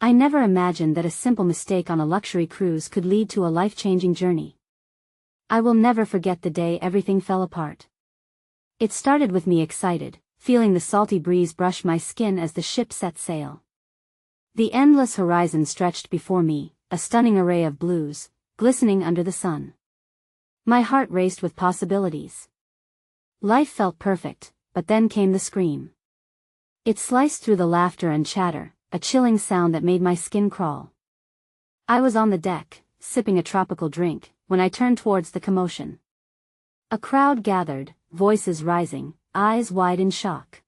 I never imagined that a simple mistake on a luxury cruise could lead to a life-changing journey. I will never forget the day everything fell apart. It started with me excited, feeling the salty breeze brush my skin as the ship set sail. The endless horizon stretched before me, a stunning array of blues, glistening under the sun. My heart raced with possibilities. Life felt perfect, but then came the scream. It sliced through the laughter and chatter, a chilling sound that made my skin crawl. I was on the deck, sipping a tropical drink, when I turned towards the commotion. A crowd gathered, voices rising, eyes wide in shock.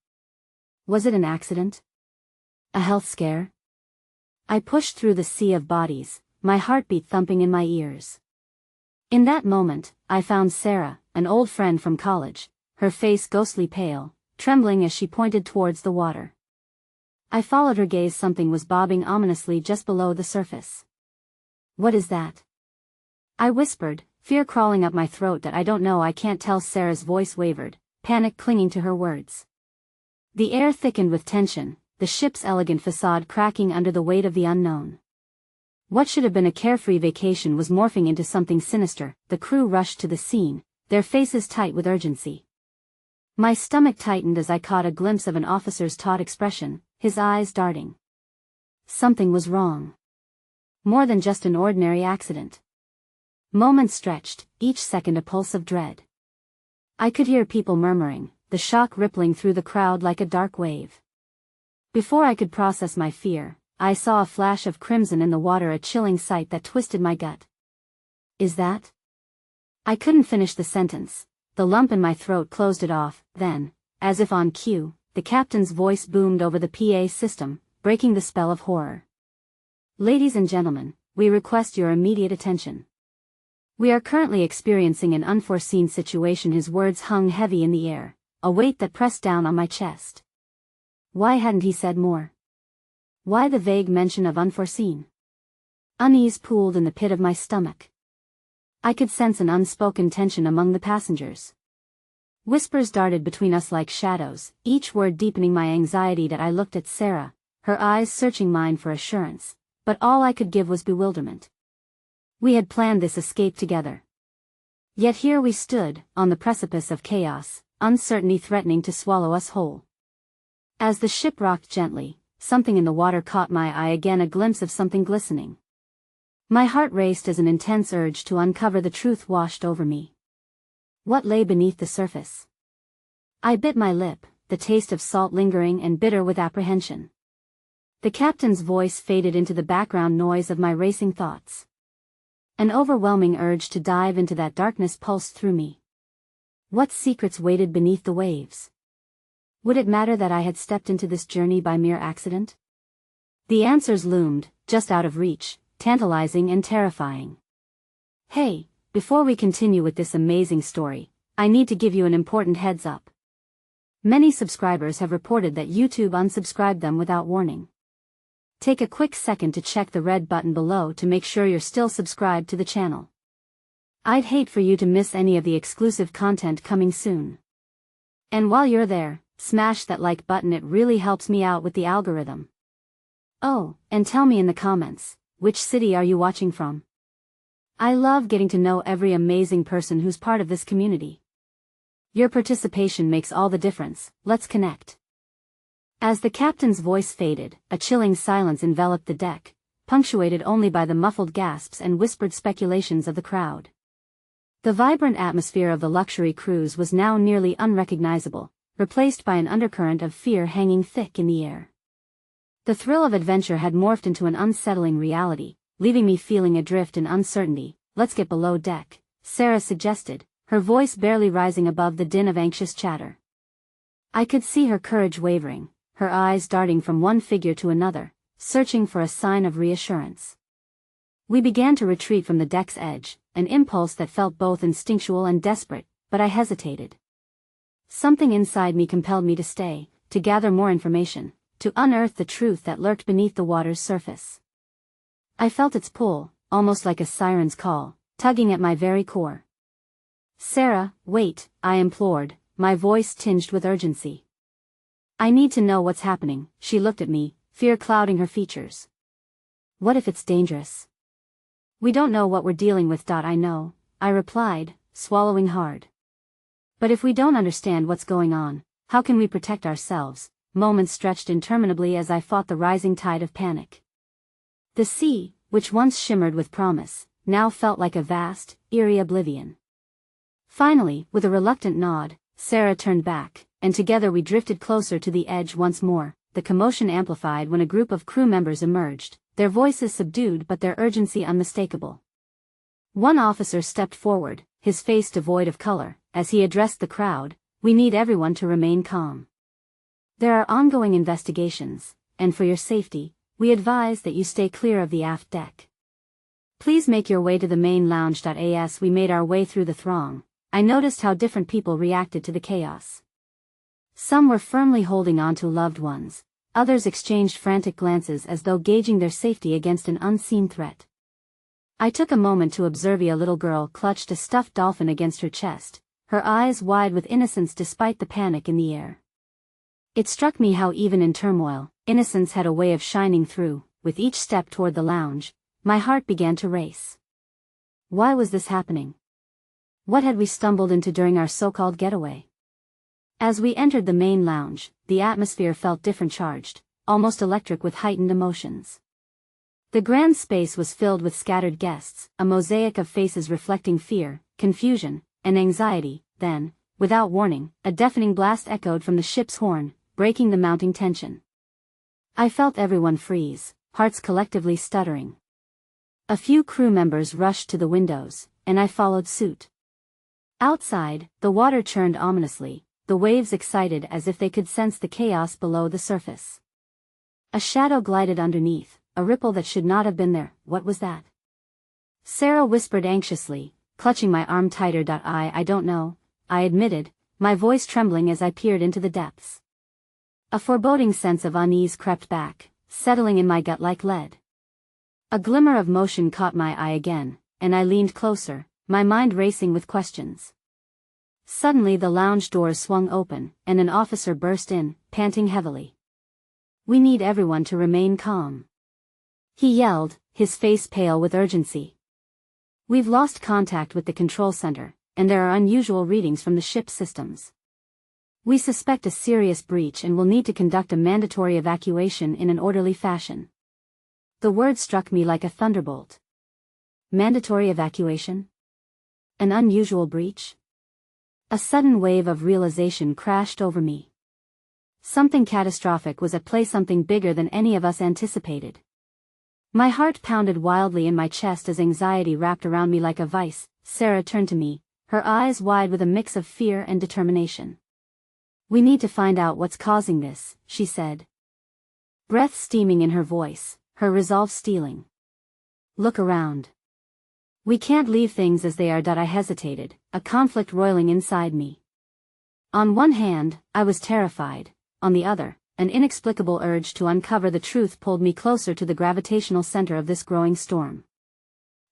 Was it an accident? A health scare? I pushed through the sea of bodies, my heartbeat thumping in my ears. In that moment, I found Sarah, an old friend from college, her face ghostly pale, trembling as she pointed towards the water. I followed her gaze. Something was bobbing ominously just below the surface. What is that? I whispered, fear crawling up my throat. That I don't know, I can't tell. Sarah's voice wavered, panic clinging to her words. The air thickened with tension, the ship's elegant facade cracking under the weight of the unknown. What should have been a carefree vacation was morphing into something sinister. The crew rushed to the scene, their faces tight with urgency. My stomach tightened as I caught a glimpse of an officer's taut expression, his eyes darting. Something was wrong. More than just an ordinary accident. Moments stretched, each second a pulse of dread. I could hear people murmuring, the shock rippling through the crowd like a dark wave. Before I could process my fear, I saw a flash of crimson in the water, a chilling sight that twisted my gut. Is that? I couldn't finish the sentence. The lump in my throat closed it off. Then, as if on cue, the captain's voice boomed over the PA system, breaking the spell of horror. Ladies and gentlemen, we request your immediate attention. We are currently experiencing an unforeseen situation. His words hung heavy in the air, a weight that pressed down on my chest. Why hadn't he said more? Why the vague mention of unforeseen? Unease pooled in the pit of my stomach. I could sense an unspoken tension among the passengers. Whispers darted between us like shadows, each word deepening my anxiety. That I looked at Sarah, her eyes searching mine for assurance, but all I could give was bewilderment. We had planned this escape together. Yet here we stood, on the precipice of chaos, uncertainty threatening to swallow us whole. As the ship rocked gently, something in the water caught my eye again, a glimpse of something glistening. My heart raced as an intense urge to uncover the truth washed over me. What lay beneath the surface? I bit my lip, the taste of salt lingering and bitter with apprehension. The captain's voice faded into the background noise of my racing thoughts. An overwhelming urge to dive into that darkness pulsed through me. What secrets waited beneath the waves? Would it matter that I had stepped into this journey by mere accident? The answers loomed, just out of reach, tantalizing and terrifying. Hey, before we continue with this amazing story, I need to give you an important heads up. Many subscribers have reported that YouTube unsubscribed them without warning. Take a quick second to check the red button below to make sure you're still subscribed to the channel. I'd hate for you to miss any of the exclusive content coming soon. And while you're there, smash that like button, it really helps me out with the algorithm. Oh, and tell me in the comments, which city are you watching from? I love getting to know every amazing person who's part of this community. Your participation makes all the difference. Let's connect. As the captain's voice faded, a chilling silence enveloped the deck, punctuated only by the muffled gasps and whispered speculations of the crowd. The vibrant atmosphere of the luxury cruise was now nearly unrecognizable, replaced by an undercurrent of fear hanging thick in the air. The thrill of adventure had morphed into an unsettling reality, leaving me feeling adrift in uncertainty. Let's get below deck, Sarah suggested, her voice barely rising above the din of anxious chatter. I could see her courage wavering, her eyes darting from one figure to another, searching for a sign of reassurance. We began to retreat from the deck's edge, an impulse that felt both instinctual and desperate, but I hesitated. Something inside me compelled me to stay, to gather more information, to unearth the truth that lurked beneath the water's surface. I felt its pull, almost like a siren's call, tugging at my very core. Sarah, wait, I implored, my voice tinged with urgency. I need to know what's happening. She looked at me, fear clouding her features. What if it's dangerous? We don't know what we're dealing with. I know, I replied, swallowing hard. But if we don't understand what's going on, how can we protect ourselves? Moments stretched interminably as I fought the rising tide of panic. The sea, which once shimmered with promise, now felt like a vast, eerie oblivion. Finally, with a reluctant nod, Sarah turned back, and together we drifted closer to the edge once more. The commotion amplified when a group of crew members emerged, their voices subdued but their urgency unmistakable. One officer stepped forward, his face devoid of color, as he addressed the crowd. We need everyone to remain calm. There are ongoing investigations, and for your safety, we advise that you stay clear of the aft deck. Please make your way to the main lounge. As we made our way through the throng, I noticed how different people reacted to the chaos. Some were firmly holding on to loved ones, others exchanged frantic glances as though gauging their safety against an unseen threat. I took a moment to observe a little girl clutched a stuffed dolphin against her chest, her eyes wide with innocence despite the panic in the air. It struck me how even in turmoil, innocence had a way of shining through. With each step toward the lounge, my heart began to race. Why was this happening? What had we stumbled into during our so-called getaway? As we entered the main lounge, the atmosphere felt different, charged, almost electric with heightened emotions. The grand space was filled with scattered guests, a mosaic of faces reflecting fear, confusion, and anxiety. Then, without warning, a deafening blast echoed from the ship's horn, breaking the mounting tension. I felt everyone freeze, hearts collectively stuttering. A few crew members rushed to the windows, and I followed suit. Outside, the water churned ominously, the waves excited as if they could sense the chaos below the surface. A shadow glided underneath, a ripple that should not have been there. What was that? Sarah whispered anxiously, clutching my arm tighter. I don't know, I admitted, my voice trembling as I peered into the depths. A foreboding sense of unease crept back, settling in my gut like lead. A glimmer of motion caught my eye again, and I leaned closer, my mind racing with questions. Suddenly the lounge doors swung open, and an officer burst in, panting heavily. We need everyone to remain calm, he yelled, his face pale with urgency. We've lost contact with the control center, and there are unusual readings from the ship's systems. We suspect a serious breach and will need to conduct a mandatory evacuation in an orderly fashion. The word struck me like a thunderbolt. Mandatory evacuation? An unusual breach? A sudden wave of realization crashed over me. Something catastrophic was at play, something bigger than any of us anticipated. My heart pounded wildly in my chest as anxiety wrapped around me like a vice. Sarah turned to me, her eyes wide with a mix of fear and determination. We need to find out what's causing this, she said. Breath steaming in her voice, her resolve stealing. Look around. We can't leave things as they are. I hesitated, a conflict roiling inside me. On one hand, I was terrified, on the other, an inexplicable urge to uncover the truth pulled me closer to the gravitational center of this growing storm.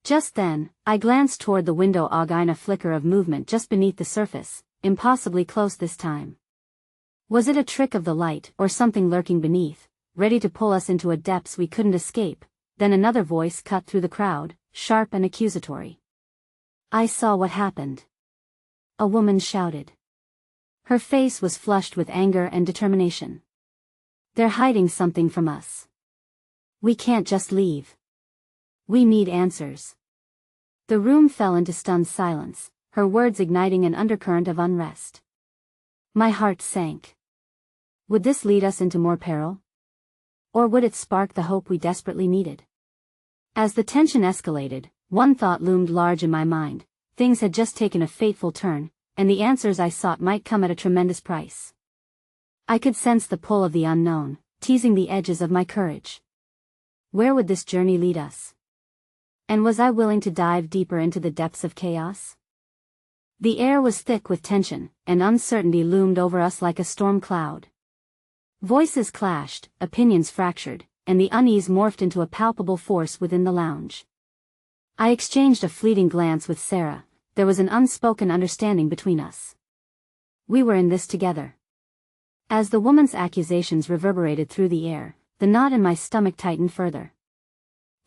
Just then, I glanced toward the window, in a flicker of movement just beneath the surface, impossibly close this time. Was it a trick of the light or something lurking beneath, ready to pull us into a depths we couldn't escape? Then another voice cut through the crowd, sharp and accusatory. I saw what happened. A woman shouted. Her face was flushed with anger and determination. They're hiding something from us. We can't just leave. We need answers. The room fell into stunned silence, her words igniting an undercurrent of unrest. My heart sank. Would this lead us into more peril? Or would it spark the hope we desperately needed? As the tension escalated, one thought loomed large in my mind. Things had just taken a fateful turn, and the answers I sought might come at a tremendous price. I could sense the pull of the unknown, teasing the edges of my courage. Where would this journey lead us? And was I willing to dive deeper into the depths of chaos? The air was thick with tension, and uncertainty loomed over us like a storm cloud. Voices clashed, opinions fractured, and the unease morphed into a palpable force within the lounge. I exchanged a fleeting glance with Sarah. There was an unspoken understanding between us. We were in this together. As the woman's accusations reverberated through the air, the knot in my stomach tightened further.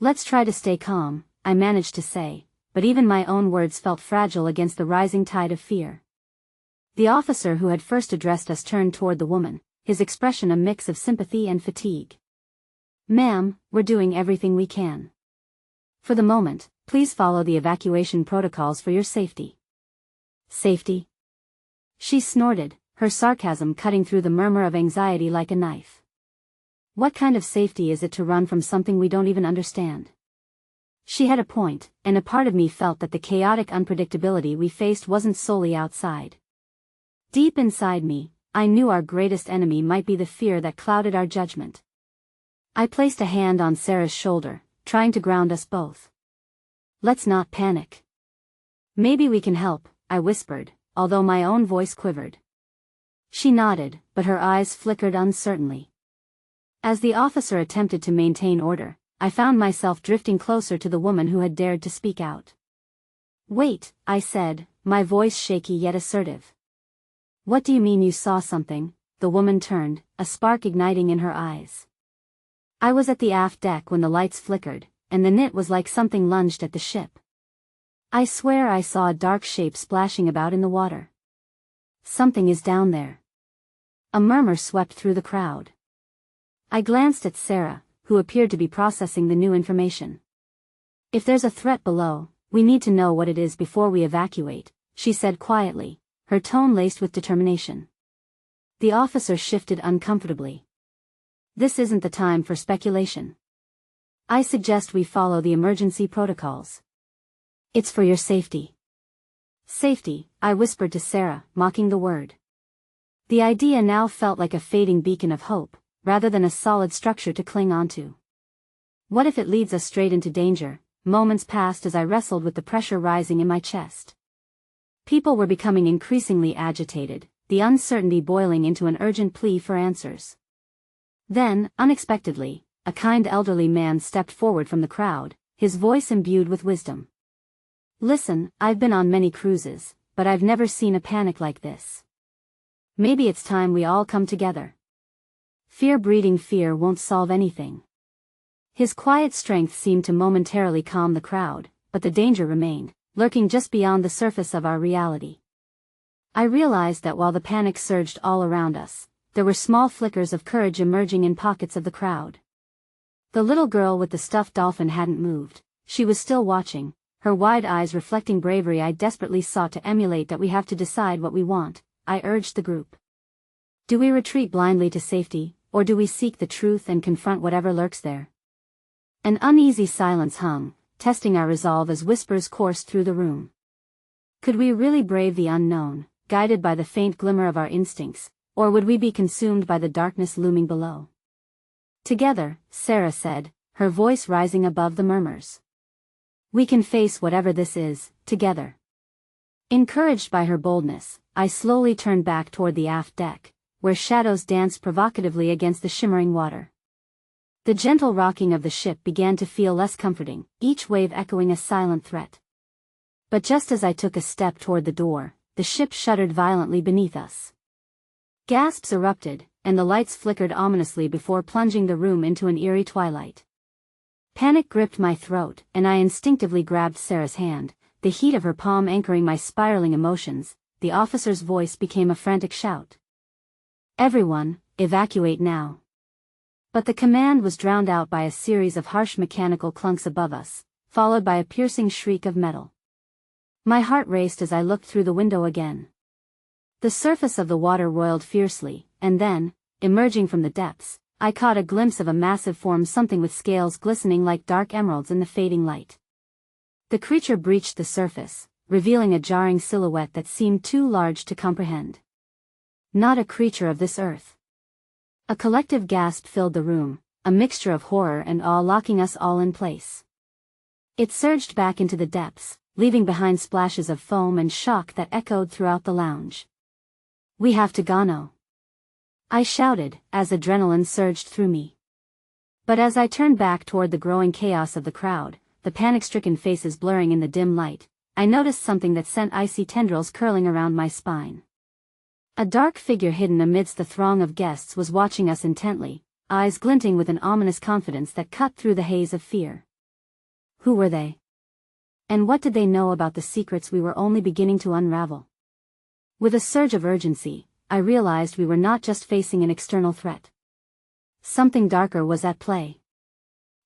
Let's try to stay calm, I managed to say, but even my own words felt fragile against the rising tide of fear. The officer who had first addressed us turned toward the woman, his expression a mix of sympathy and fatigue. "Ma'am, we're doing everything we can. For the moment, please follow the evacuation protocols for your safety." "Safety?" She snorted, her sarcasm cutting through the murmur of anxiety like a knife. "What kind of safety is it to run from something we don't even understand?" She had a point, and a part of me felt that the chaotic unpredictability we faced wasn't solely outside. Deep inside me, I knew our greatest enemy might be the fear that clouded our judgment. I placed a hand on Sarah's shoulder, trying to ground us both. "Let's not panic. Maybe we can help," I whispered, although my own voice quivered. She nodded, but her eyes flickered uncertainly. As the officer attempted to maintain order, I found myself drifting closer to the woman who had dared to speak out. "Wait," I said, my voice shaky yet assertive. "What do you mean you saw something?" The woman turned, a spark igniting in her eyes. "I was at the aft deck when the lights flickered, and the knit was like something lunged at the ship. I swear I saw a dark shape splashing about in the water. Something is down there." A murmur swept through the crowd. I glanced at Sarah, who appeared to be processing the new information. "If there's a threat below, we need to know what it is before we evacuate," she said quietly, her tone laced with determination. The officer shifted uncomfortably. "This isn't the time for speculation. I suggest we follow the emergency protocols. It's for your safety." "Safety," I whispered to Sarah, mocking the word. The idea now felt like a fading beacon of hope, rather than a solid structure to cling onto. What if it leads us straight into danger? Moments passed as I wrestled with the pressure rising in my chest. People were becoming increasingly agitated, the uncertainty boiling into an urgent plea for answers. Then, unexpectedly, a kind elderly man stepped forward from the crowd, his voice imbued with wisdom. "Listen, I've been on many cruises, but I've never seen a panic like this. Maybe it's time we all come together. Fear breeding fear won't solve anything." His quiet strength seemed to momentarily calm the crowd, but the danger remained, lurking just beyond the surface of our reality. I realized that while the panic surged all around us, there were small flickers of courage emerging in pockets of the crowd. The little girl with the stuffed dolphin hadn't moved. She was still watching, her wide eyes reflecting bravery I desperately sought to emulate. "That we have to decide what we want," I urged the group. "Do we retreat blindly to safety, or do we seek the truth and confront whatever lurks there?" An uneasy silence hung, testing our resolve as whispers coursed through the room. Could we really brave the unknown, guided by the faint glimmer of our instincts, or would we be consumed by the darkness looming below? "Together," Sarah said, her voice rising above the murmurs. "We can face whatever this is, together." Encouraged by her boldness, I slowly turned back toward the aft deck, where shadows danced provocatively against the shimmering water. The gentle rocking of the ship began to feel less comforting, each wave echoing a silent threat. But just as I took a step toward the door, the ship shuddered violently beneath us. Gasps erupted, and the lights flickered ominously before plunging the room into an eerie twilight. Panic gripped my throat, and I instinctively grabbed Sarah's hand, the heat of her palm anchoring my spiraling emotions. The officer's voice became a frantic shout. "Everyone, evacuate now." But the command was drowned out by a series of harsh mechanical clunks above us, followed by a piercing shriek of metal. My heart raced as I looked through the window again. The surface of the water roiled fiercely, and then, emerging from the depths, I caught a glimpse of a massive form, something with scales glistening like dark emeralds in the fading light. The creature breached the surface, revealing a jarring silhouette that seemed too large to comprehend. Not a creature of this earth. A collective gasp filled the room, a mixture of horror and awe locking us all in place. It surged back into the depths, leaving behind splashes of foam and shock that echoed throughout the lounge. "We have to go," I shouted, as adrenaline surged through me. But as I turned back toward the growing chaos of the crowd, the panic-stricken faces blurring in the dim light, I noticed something that sent icy tendrils curling around my spine. A dark figure hidden amidst the throng of guests was watching us intently, eyes glinting with an ominous confidence that cut through the haze of fear. Who were they? And what did they know about the secrets we were only beginning to unravel? With a surge of urgency, I realized we were not just facing an external threat. Something darker was at play.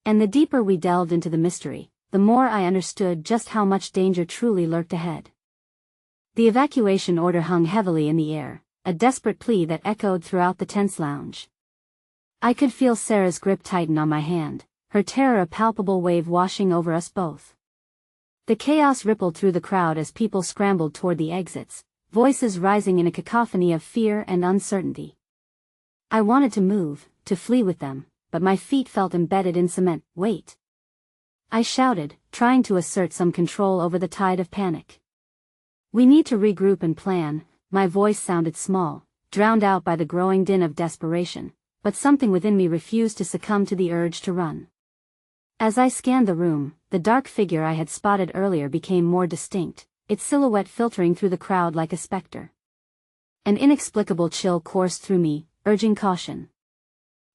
And the deeper we delved into the mystery, the more I understood just how much danger truly lurked ahead. The evacuation order hung heavily in the air, a desperate plea that echoed throughout the tense lounge. I could feel Sarah's grip tighten on my hand, her terror a palpable wave washing over us both. The chaos rippled through the crowd as people scrambled toward the exits, voices rising in a cacophony of fear and uncertainty. I wanted to move, to flee with them, but my feet felt embedded in cement. Wait! I shouted, trying to assert some control over the tide of panic. We need to regroup and plan. My voice sounded small, drowned out by the growing din of desperation, but something within me refused to succumb to the urge to run. As I scanned the room, the dark figure I had spotted earlier became more distinct, its silhouette filtering through the crowd like a specter. An inexplicable chill coursed through me, urging caution.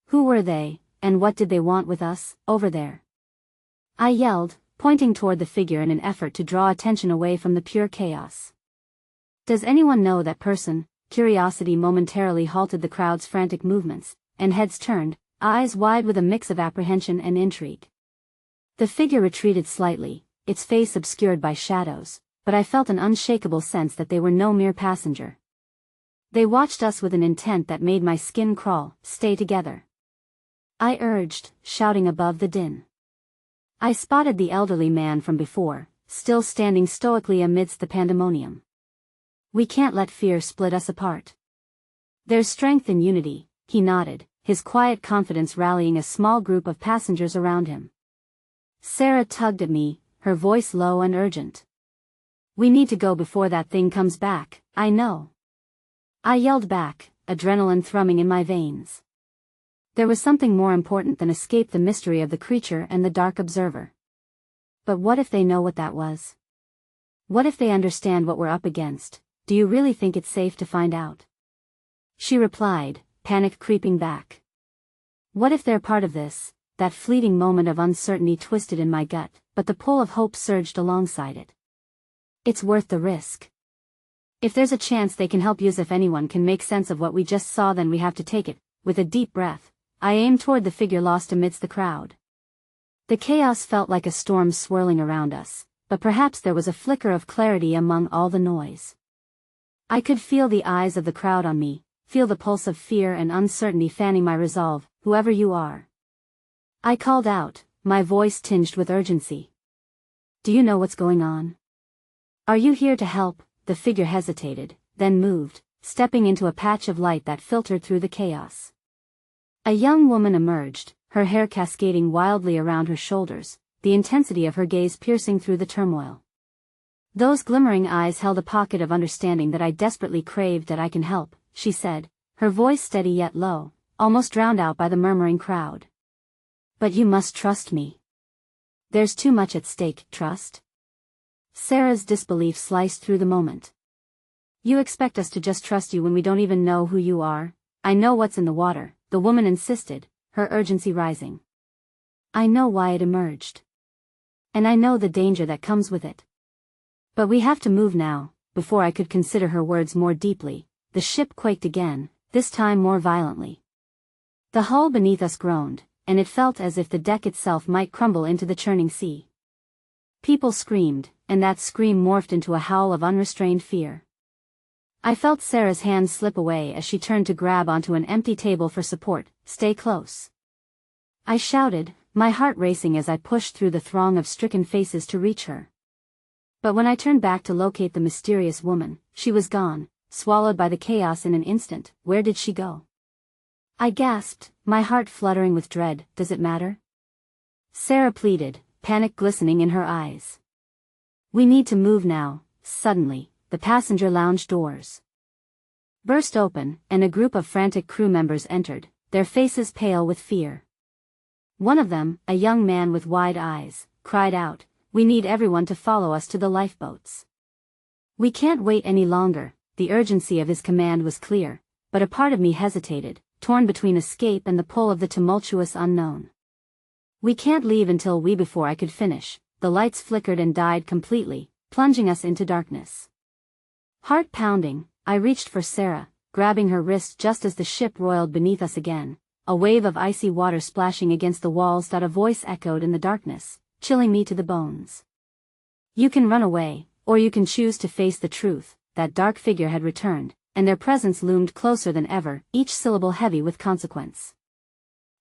Who were they, and what did they want with us, over there? I yelled, pointing toward the figure in an effort to draw attention away from the pure chaos. Does anyone know that person? Curiosity momentarily halted the crowd's frantic movements, and heads turned, eyes wide with a mix of apprehension and intrigue. The figure retreated slightly, its face obscured by shadows, but I felt an unshakable sense that they were no mere passenger. They watched us with an intent that made my skin crawl. Stay together, I urged, shouting above the din. I spotted the elderly man from before, still standing stoically amidst the pandemonium. We can't let fear split us apart. There's strength in unity, he nodded, his quiet confidence rallying a small group of passengers around him. Sarah tugged at me, her voice low and urgent. We need to go before that thing comes back. I know. I yelled back, adrenaline thrumming in my veins. There was something more important than escape the mystery of the creature and the dark observer. But what if they know what that was? What if they understand what we're up against? Do you really think it's safe to find out? She replied, panic creeping back. What if they're part of this? That fleeting moment of uncertainty twisted in my gut, but the pull of hope surged alongside it. It's worth the risk. If there's a chance they can help us, if anyone can make sense of what we just saw, then we have to take it. With a deep breath, I aimed toward the figure lost amidst the crowd. The chaos felt like a storm swirling around us, but perhaps there was a flicker of clarity among all the noise. I could feel the eyes of the crowd on me, feel the pulse of fear and uncertainty fanning my resolve. Whoever you are, I called out, my voice tinged with urgency. Do you know what's going on? Are you here to help? The figure hesitated, then moved, stepping into a patch of light that filtered through the chaos. A young woman emerged, her hair cascading wildly around her shoulders, the intensity of her gaze piercing through the turmoil. Those glimmering eyes held a pocket of understanding that I desperately craved. That I can help, she said, her voice steady yet low, almost drowned out by the murmuring crowd. But you must trust me. There's too much at stake. Trust? Sarah's disbelief sliced through the moment. You expect us to just trust you when we don't even know who you are? I know what's in the water, the woman insisted, her urgency rising. I know why it emerged. And I know the danger that comes with it. But we have to move now. Before I could consider her words more deeply, the ship quaked again, this time more violently. The hull beneath us groaned, and it felt as if the deck itself might crumble into the churning sea. People screamed, and that scream morphed into a howl of unrestrained fear. I felt Sarah's hand slip away as she turned to grab onto an empty table for support. Stay close, I shouted, my heart racing as I pushed through the throng of stricken faces to reach her. But when I turned back to locate the mysterious woman, she was gone, swallowed by the chaos in an instant. Where did she go? I gasped, my heart fluttering with dread. Does it matter? Sarah pleaded, panic glistening in her eyes. We need to move now. Suddenly, the passenger lounge doors burst open, and a group of frantic crew members entered, their faces pale with fear. One of them, a young man with wide eyes, cried out, "We need everyone to follow us to the lifeboats. We can't wait any longer." The urgency of his command was clear, but a part of me hesitated, torn between escape and the pull of the tumultuous unknown. "We can't leave until we..." Before I could finish, the lights flickered and died completely, plunging us into darkness. Heart pounding, I reached for Sarah, grabbing her wrist just as the ship roiled beneath us again, a wave of icy water splashing against the walls. A voice echoed in the darkness, chilling me to the bones. You can run away, or you can choose to face the truth. That dark figure had returned, and their presence loomed closer than ever, each syllable heavy with consequence.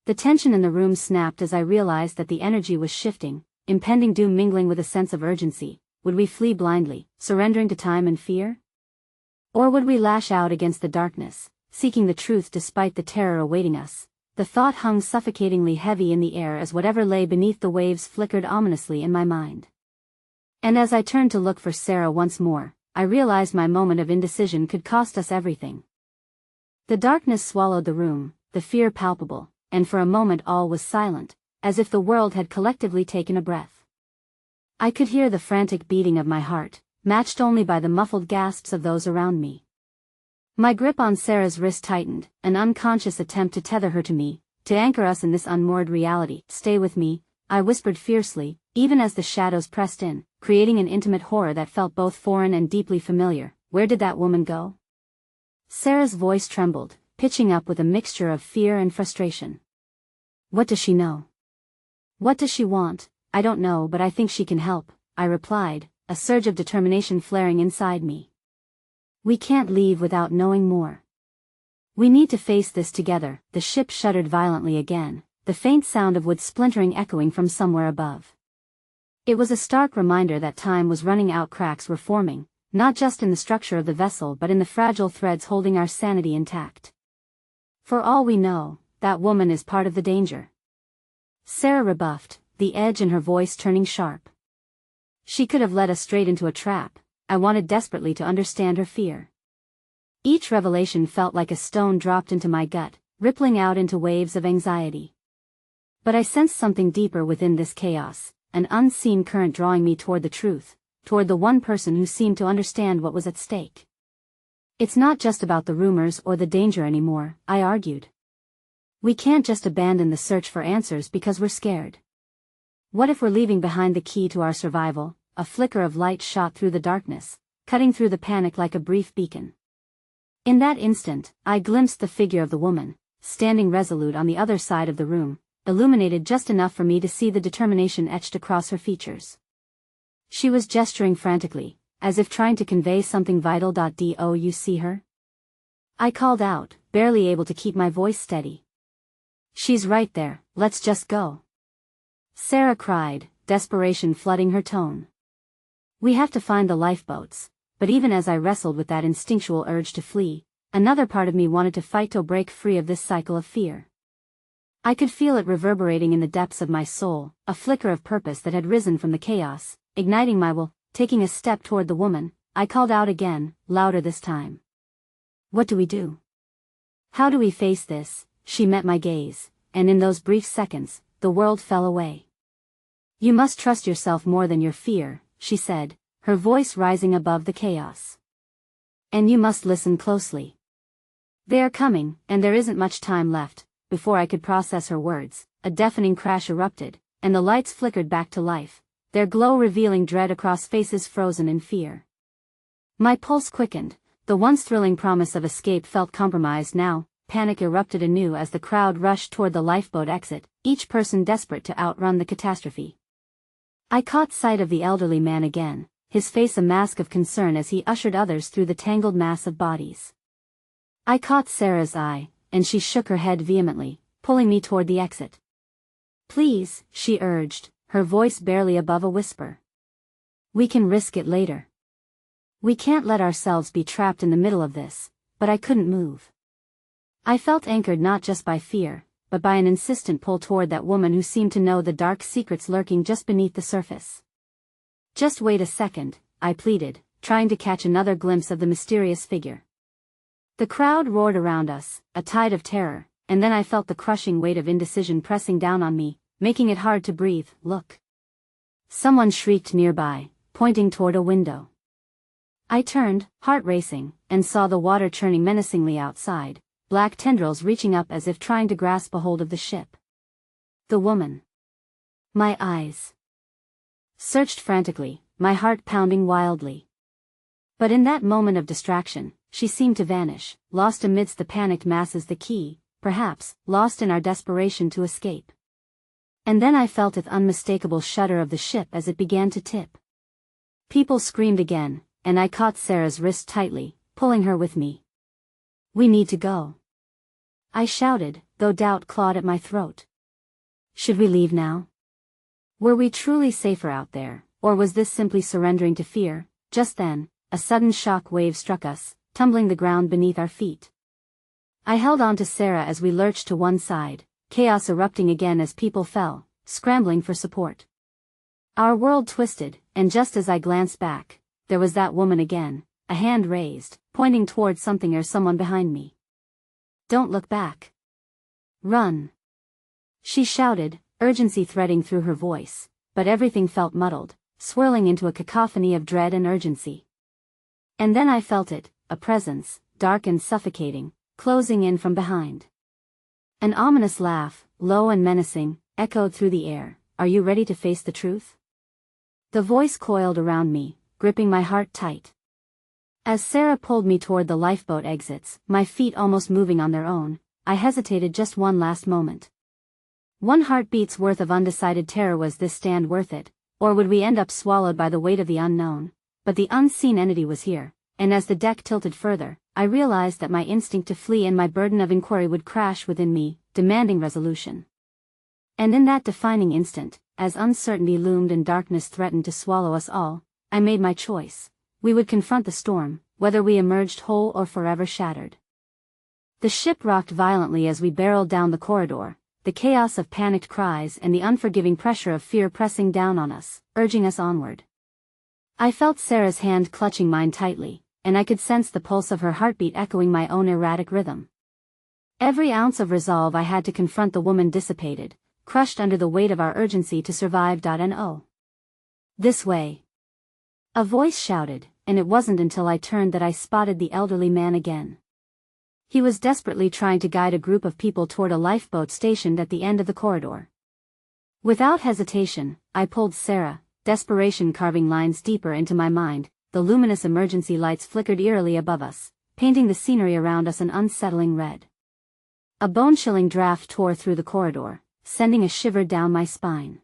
The tension in the room snapped as I realized that the energy was shifting, impending doom mingling with a sense of urgency. Would we flee blindly, surrendering to time and fear? Or would we lash out against the darkness, seeking the truth despite the terror awaiting us? The thought hung suffocatingly heavy in the air as whatever lay beneath the waves flickered ominously in my mind. And as I turned to look for Sarah once more, I realized my moment of indecision could cost us everything. The darkness swallowed the room, the fear palpable, and for a moment all was silent, as if the world had collectively taken a breath. I could hear the frantic beating of my heart, matched only by the muffled gasps of those around me. My grip on Sarah's wrist tightened, an unconscious attempt to tether her to me, to anchor us in this unmoored reality. Stay with me, I whispered fiercely, even as the shadows pressed in, creating an intimate horror that felt both foreign and deeply familiar. Where did that woman go? Sarah's voice trembled, pitching up with a mixture of fear and frustration. What does she know? What does she want? I don't know, but I think she can help, I replied, a surge of determination flaring inside me. We can't leave without knowing more. We need to face this together. The ship shuddered violently again, the faint sound of wood splintering echoing from somewhere above. It was a stark reminder that time was running out. Cracks were forming, not just in the structure of the vessel but in the fragile threads holding our sanity intact. For all we know, that woman is part of the danger. Sarah rebuffed, the edge in her voice turning sharp. She could have led us straight into a trap. I wanted desperately to understand her fear. Each revelation felt like a stone dropped into my gut, rippling out into waves of anxiety. But I sensed something deeper within this chaos, an unseen current drawing me toward the truth, toward the one person who seemed to understand what was at stake. It's not just about the rumors or the danger anymore, I argued. We can't just abandon the search for answers because we're scared. What if we're leaving behind the key to our survival? A flicker of light shot through the darkness, cutting through the panic like a brief beacon. In that instant, I glimpsed the figure of the woman, standing resolute on the other side of the room, illuminated just enough for me to see the determination etched across her features. She was gesturing frantically, as if trying to convey something vital. Do you see her? I called out, barely able to keep my voice steady. She's right there, let's just go. Sarah cried, desperation flooding her tone. We have to find the lifeboats, but even as I wrestled with that instinctual urge to flee, another part of me wanted to fight to break free of this cycle of fear. I could feel it reverberating in the depths of my soul, a flicker of purpose that had risen from the chaos, igniting my will. Taking a step toward the woman, I called out again, louder this time. What do we do? How do we face this? She met my gaze, and in those brief seconds, the world fell away. You must trust yourself more than your fear, she said, her voice rising above the chaos. And you must listen closely. They are coming, and there isn't much time left. Before I could process her words, a deafening crash erupted, and the lights flickered back to life, their glow revealing dread across faces frozen in fear. My pulse quickened, the once thrilling promise of escape felt compromised now. Panic erupted anew as the crowd rushed toward the lifeboat exit, each person desperate to outrun the catastrophe. I caught sight of the elderly man again, his face a mask of concern as he ushered others through the tangled mass of bodies. I caught Sarah's eye, and she shook her head vehemently, pulling me toward the exit. Please, she urged, her voice barely above a whisper. We can risk it later. We can't let ourselves be trapped in the middle of this. But I couldn't move. I felt anchored not just by fear, but by an insistent pull toward that woman who seemed to know the dark secrets lurking just beneath the surface. Just wait a second, I pleaded, trying to catch another glimpse of the mysterious figure. The crowd roared around us, a tide of terror, and then I felt the crushing weight of indecision pressing down on me, making it hard to breathe. Look! Someone shrieked nearby, pointing toward a window. I turned, heart racing, and saw the water churning menacingly outside, black tendrils reaching up as if trying to grasp a hold of the ship. The woman. My eyes searched frantically, my heart pounding wildly. But in that moment of distraction, she seemed to vanish, lost amidst the panicked masses, the key, perhaps, lost in our desperation to escape. And then I felt the unmistakable shudder of the ship as it began to tip. People screamed again, and I caught Sarah's wrist tightly, pulling her with me. "We need to go," I shouted, though doubt clawed at my throat. Should we leave now? Were we truly safer out there, or was this simply surrendering to fear? Just then, a sudden shock wave struck us, tumbling the ground beneath our feet. I held on to Sarah as we lurched to one side, chaos erupting again as people fell, scrambling for support. Our world twisted, and just as I glanced back, there was that woman again, a hand raised, pointing towards something or someone behind me. "Don't look back. Run," she shouted, urgency threading through her voice, but everything felt muddled, swirling into a cacophony of dread and urgency. And then I felt it, a presence, dark and suffocating, closing in from behind. An ominous laugh, low and menacing, echoed through the air. "Are you ready to face the truth?" The voice coiled around me, gripping my heart tight. As Sarah pulled me toward the lifeboat exits, my feet almost moving on their own, I hesitated just one last moment. One heartbeat's worth of undecided terror. Was this stand worth it, or would we end up swallowed by the weight of the unknown? But the unseen entity was here, and as the deck tilted further, I realized that my instinct to flee and my burden of inquiry would crash within me, demanding resolution. And in that defining instant, as uncertainty loomed and darkness threatened to swallow us all, I made my choice. We would confront the storm, whether we emerged whole or forever shattered. The ship rocked violently as we barreled down the corridor, the chaos of panicked cries and the unforgiving pressure of fear pressing down on us, urging us onward. I felt Sarah's hand clutching mine tightly, and I could sense the pulse of her heartbeat echoing my own erratic rhythm. Every ounce of resolve I had to confront the woman dissipated, crushed under the weight of our urgency to survive. "No. This way," a voice shouted, and it wasn't until I turned that I spotted the elderly man again. He was desperately trying to guide a group of people toward a lifeboat stationed at the end of the corridor. Without hesitation, I pulled Sarah, desperation carving lines deeper into my mind. The luminous emergency lights flickered eerily above us, painting the scenery around us an unsettling red. A bone-chilling draft tore through the corridor, sending a shiver down my spine.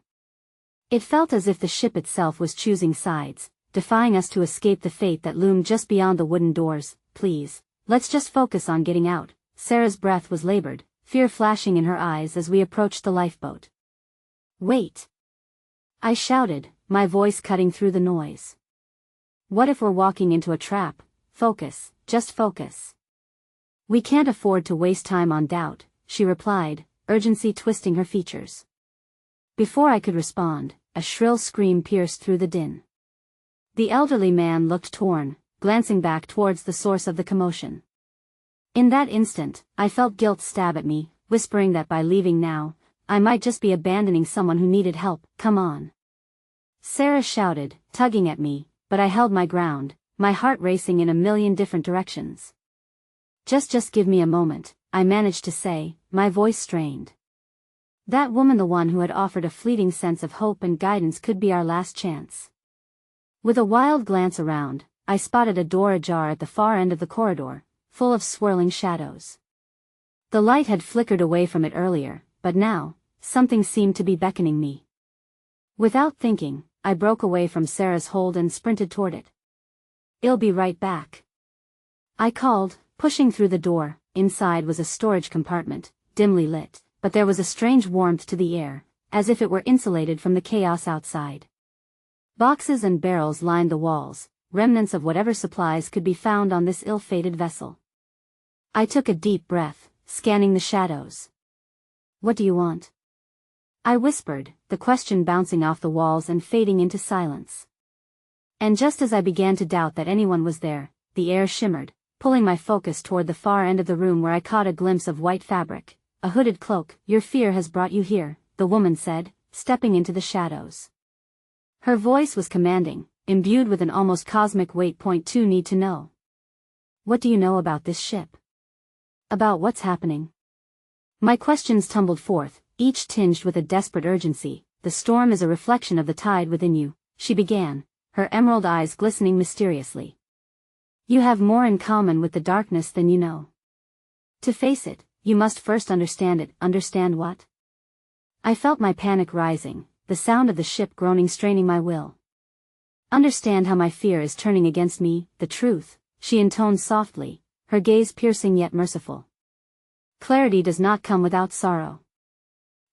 It felt as if the ship itself was choosing sides, defying us to escape the fate that loomed just beyond the wooden doors. "Please, let's just focus on getting out." Sarah's breath was labored, fear flashing in her eyes as we approached the lifeboat. "Wait!" I shouted, my voice cutting through the noise. "What if we're walking into a trap? Focus, just focus." "We can't afford to waste time on doubt," she replied, urgency twisting her features. Before I could respond, a shrill scream pierced through the din. The elderly man looked torn, glancing back towards the source of the commotion. In that instant, I felt guilt stab at me, whispering that by leaving now, I might just be abandoning someone who needed help. "Come on," Sarah shouted, tugging at me, but I held my ground, my heart racing in a million different directions. Just give me a moment," I managed to say, my voice strained. That woman, the one who had offered a fleeting sense of hope and guidance, could be our last chance. With a wild glance around, I spotted a door ajar at the far end of the corridor, full of swirling shadows. The light had flickered away from it earlier, but now, something seemed to be beckoning me. Without thinking, I broke away from Sarah's hold and sprinted toward it. "I'll be right back," I called, pushing through the door. Inside was a storage compartment, dimly lit, but there was a strange warmth to the air, as if it were insulated from the chaos outside. Boxes and barrels lined the walls, remnants of whatever supplies could be found on this ill-fated vessel. I took a deep breath, scanning the shadows. "What do you want?" I whispered, the question bouncing off the walls and fading into silence. And just as I began to doubt that anyone was there, the air shimmered, pulling my focus toward the far end of the room where I caught a glimpse of white fabric, a hooded cloak. "Your fear has brought you here," the woman said, stepping into the shadows. Her voice was commanding, imbued with an almost cosmic weight. "2 Need to know. What do you know about this ship? About what's happening?" My questions tumbled forth, each tinged with a desperate urgency. "The storm is a reflection of the tide within you," she began, her emerald eyes glistening mysteriously. You have more in common with the darkness than you know. To face it, you must first understand it. Understand what? I felt my panic rising, the sound of the ship groaning straining my will. Understand how my fear is turning against me, the truth, she intoned softly, her gaze piercing yet merciful. Clarity does not come without sorrow.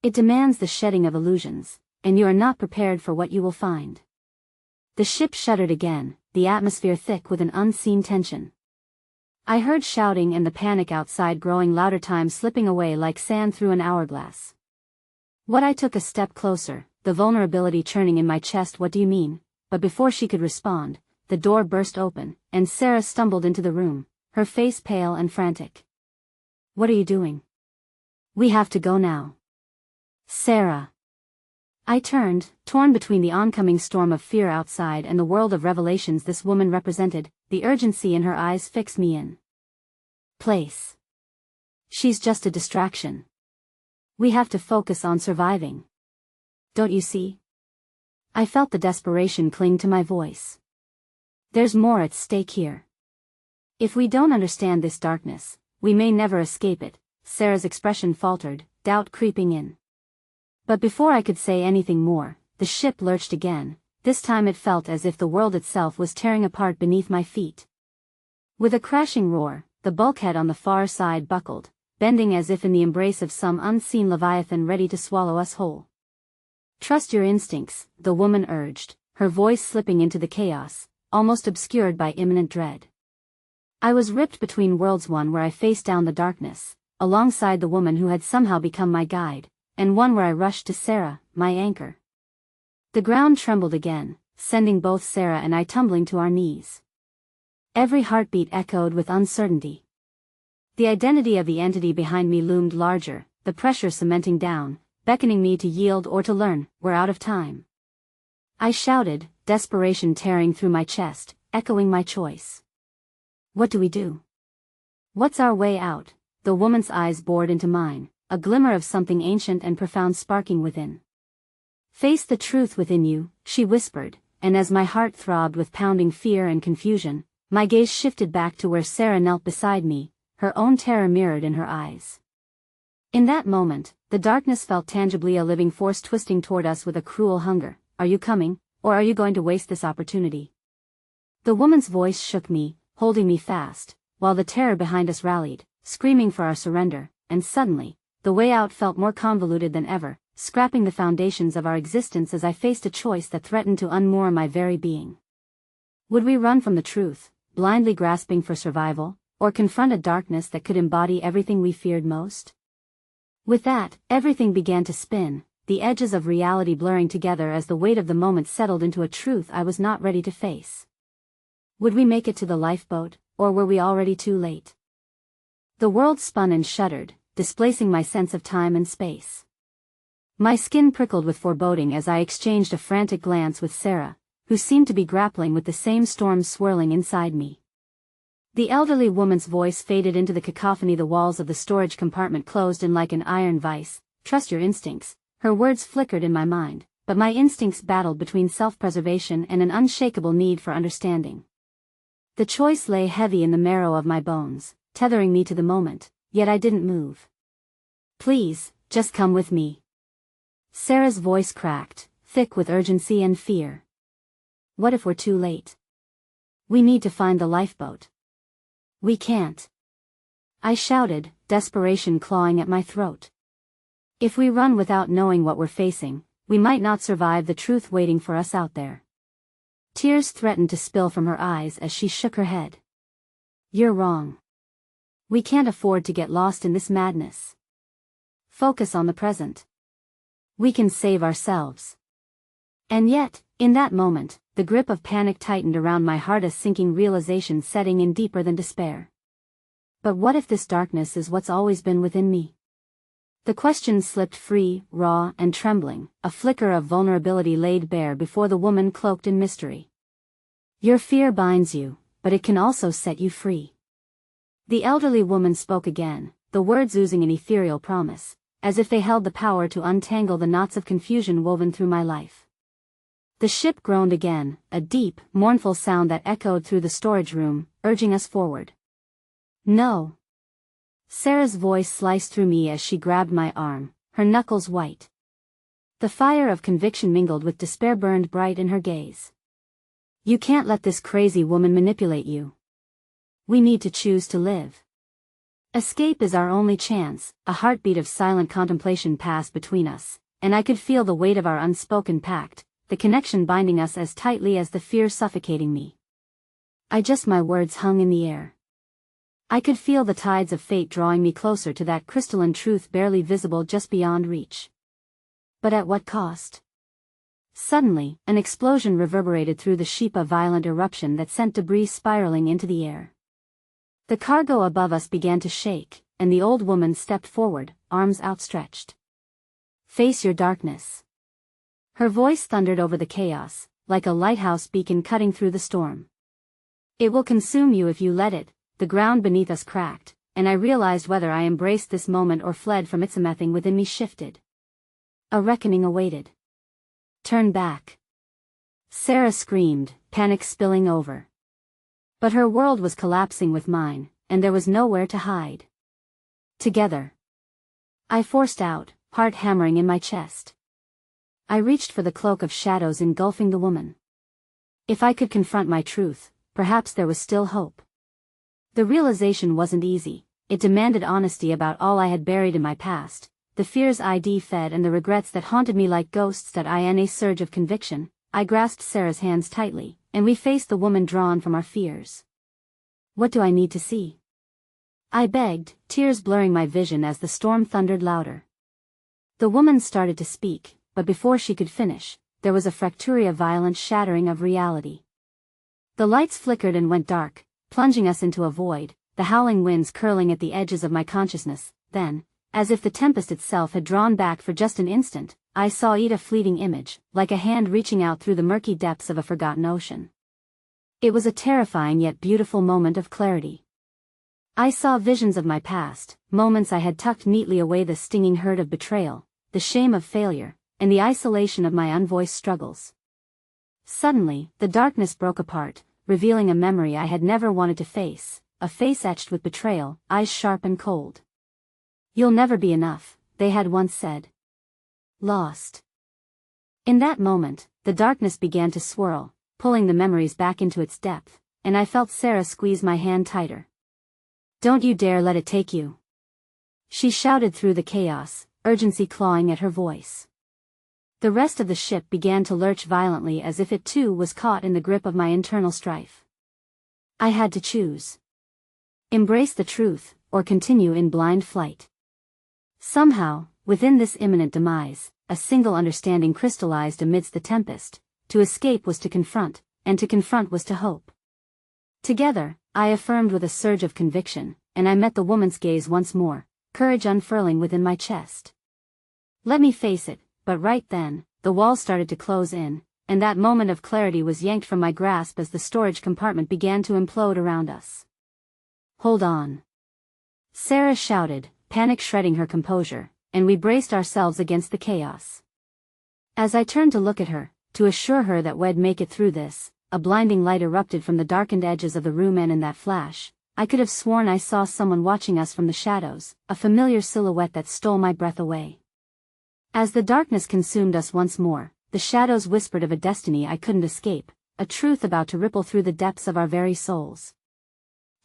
It demands the shedding of illusions, and you are not prepared for what you will find. The ship shuddered again, the atmosphere thick with an unseen tension. I heard shouting and the panic outside growing louder, time slipping away like sand through an hourglass. I took a step closer, the vulnerability churning in my chest. What do you mean? But before she could respond, the door burst open, and Sarah stumbled into the room, her face pale and frantic. What are you doing? We have to go now. Sarah. I turned, torn between the oncoming storm of fear outside and the world of revelations this woman represented. The urgency in her eyes fixed me in place. She's just a distraction. We have to focus on surviving. Don't you see? I felt the desperation cling to my voice. There's more at stake here. If we don't understand this darkness, we may never escape it. Sarah's expression faltered, doubt creeping in. But before I could say anything more, the ship lurched again. This time it felt as if the world itself was tearing apart beneath my feet. With a crashing roar, the bulkhead on the far side buckled, bending as if in the embrace of some unseen leviathan ready to swallow us whole. Trust your instincts, the woman urged, her voice slipping into the chaos, almost obscured by imminent dread. I was ripped between worlds, one where I faced down the darkness, alongside the woman who had somehow become my guide, and one where I rushed to Sarah, my anchor. The ground trembled again, sending both Sarah and I tumbling to our knees. Every heartbeat echoed with uncertainty. The identity of the entity behind me loomed larger, the pressure cementing down, beckoning me to yield or to learn. We're out of time. I shouted, desperation tearing through my chest, echoing my choice. What do we do? What's our way out? The woman's eyes bored into mine, a glimmer of something ancient and profound sparking within. Face the truth within you, she whispered, and as my heart throbbed with pounding fear and confusion, my gaze shifted back to where Sarah knelt beside me, her own terror mirrored in her eyes. In that moment, the darkness felt tangibly a living force twisting toward us with a cruel hunger. Are you coming, or are you going to waste this opportunity? The woman's voice shook me, holding me fast, while the terror behind us rallied, screaming for our surrender, and suddenly, the way out felt more convoluted than ever, scrapping the foundations of our existence as I faced a choice that threatened to unmoor my very being. Would we run from the truth, blindly grasping for survival, or confront a darkness that could embody everything we feared most? With that, everything began to spin, the edges of reality blurring together as the weight of the moment settled into a truth I was not ready to face. Would we make it to the lifeboat, or were we already too late? The world spun and shuddered, displacing my sense of time and space. My skin prickled with foreboding as I exchanged a frantic glance with Sarah, who seemed to be grappling with the same storm swirling inside me. The elderly woman's voice faded into the cacophony. The walls of the storage compartment closed in like an iron vice. Trust your instincts. Her words flickered in my mind, but my instincts battled between self-preservation and an unshakable need for understanding. The choice lay heavy in the marrow of my bones, tethering me to the moment, yet I didn't move. Please, just come with me. Sarah's voice cracked, thick with urgency and fear. What if we're too late? We need to find the lifeboat. We can't. I shouted, desperation clawing at my throat. If we run without knowing what we're facing, we might not survive the truth waiting for us out there. Tears threatened to spill from her eyes as she shook her head. You're wrong. We can't afford to get lost in this madness. Focus on the present. We can save ourselves. And yet, in that moment, the grip of panic tightened around my heart, a sinking realization setting in deeper than despair. But what if this darkness is what's always been within me? The question slipped free, raw and trembling, a flicker of vulnerability laid bare before the woman cloaked in mystery. Your fear binds you, but it can also set you free. The elderly woman spoke again, the words oozing an ethereal promise, as if they held the power to untangle the knots of confusion woven through my life. The ship groaned again, a deep, mournful sound that echoed through the storage room, urging us forward. No. Sarah's voice sliced through me as she grabbed my arm, her knuckles white. The fire of conviction mingled with despair burned bright in her gaze. You can't let this crazy woman manipulate you. We need to choose to live. Escape is our only chance. A heartbeat of silent contemplation passed between us, and I could feel the weight of our unspoken pact, the connection binding us as tightly as the fear suffocating me. My words hung in the air. I could feel the tides of fate drawing me closer to that crystalline truth barely visible just beyond reach. But at what cost? Suddenly, an explosion reverberated through the ship, a violent eruption that sent debris spiraling into the air. The cargo above us began to shake, and the old woman stepped forward, arms outstretched. Face your darkness. Her voice thundered over the chaos, like a lighthouse beacon cutting through the storm. It will consume you if you let it. The ground beneath us cracked, and I realized whether I embraced this moment or fled from it. Something within me shifted. A reckoning awaited. Turn back. Sarah screamed, panic spilling over. But her world was collapsing with mine, and there was nowhere to hide. Together. I forced out, heart hammering in my chest. I reached for the cloak of shadows engulfing the woman. If I could confront my truth, perhaps there was still hope. The realization wasn't easy. It demanded honesty about all I had buried in my past, the fears I'd fed and the regrets that haunted me like ghosts. In a surge of conviction, I grasped Sarah's hands tightly, and we faced the woman drawn from our fears. What do I need to see? I begged, tears blurring my vision as the storm thundered louder. The woman started to speak, but before she could finish, there was a fracture, a violent shattering of reality. The lights flickered and went dark, plunging us into a void, the howling winds curling at the edges of my consciousness. Then, as if the tempest itself had drawn back for just an instant, I saw a fleeting image, like a hand reaching out through the murky depths of a forgotten ocean. It was a terrifying yet beautiful moment of clarity. I saw visions of my past, moments I had tucked neatly away, the stinging hurt of betrayal, the shame of failure, and the isolation of my unvoiced struggles. Suddenly, the darkness broke apart, revealing a memory I had never wanted to face, a face etched with betrayal, eyes sharp and cold. You'll never be enough, they had once said. Lost. In that moment, the darkness began to swirl, pulling the memories back into its depth, and I felt Sarah squeeze my hand tighter. Don't you dare let it take you. She shouted through the chaos, urgency clawing at her voice. The rest of the ship began to lurch violently as if it too was caught in the grip of my internal strife. I had to choose. Embrace the truth, or continue in blind flight. Somehow, within this imminent demise, a single understanding crystallized amidst the tempest: to escape was to confront, and to confront was to hope. Together, I affirmed with a surge of conviction, and I met the woman's gaze once more, courage unfurling within my chest. Let me face it. But right then, the walls started to close in, and that moment of clarity was yanked from my grasp as the storage compartment began to implode around us. Hold on. Sarah shouted, panic shredding her composure, and we braced ourselves against the chaos. As I turned to look at her, to assure her that we'd make it through this, a blinding light erupted from the darkened edges of the room, and in that flash, I could have sworn I saw someone watching us from the shadows, a familiar silhouette that stole my breath away. As the darkness consumed us once more, the shadows whispered of a destiny I couldn't escape, a truth about to ripple through the depths of our very souls.